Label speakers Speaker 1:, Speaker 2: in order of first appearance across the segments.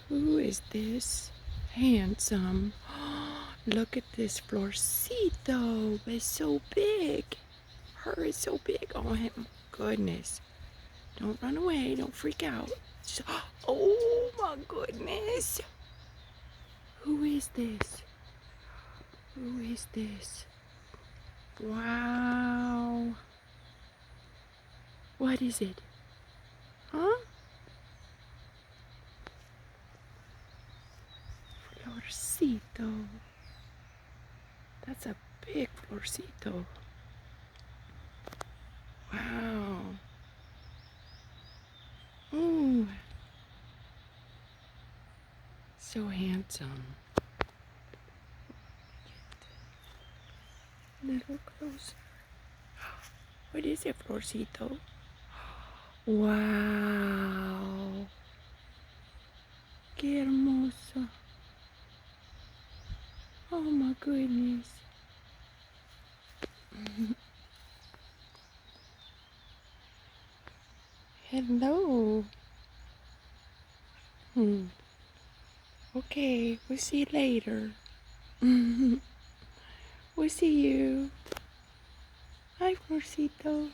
Speaker 1: Who is this handsome? Look at this Florcito. It's so big. Her is so big. Oh my goodness. Don't run away. Don't freak out. Oh my goodness. Who is this? Who is this? Wow. What is it? Huh? Florcito. That's a big Florcito. Wow. Ooh. So handsome. A little closer. What is it, Florcito? Wow. Qué hermoso. Oh my goodness. Hello. Okay, we'll see you later. We'll see you. Hi, Florcito.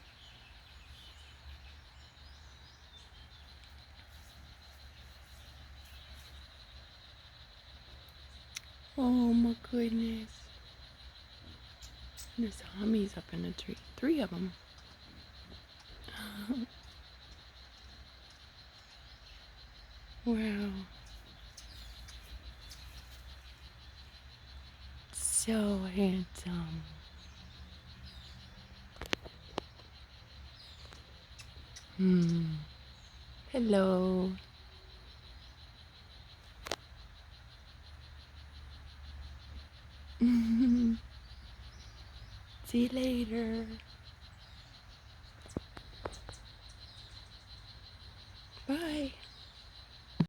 Speaker 1: Oh my goodness. There's hummies up in the tree. 3 of them. Wow. So handsome. Hello. See you later.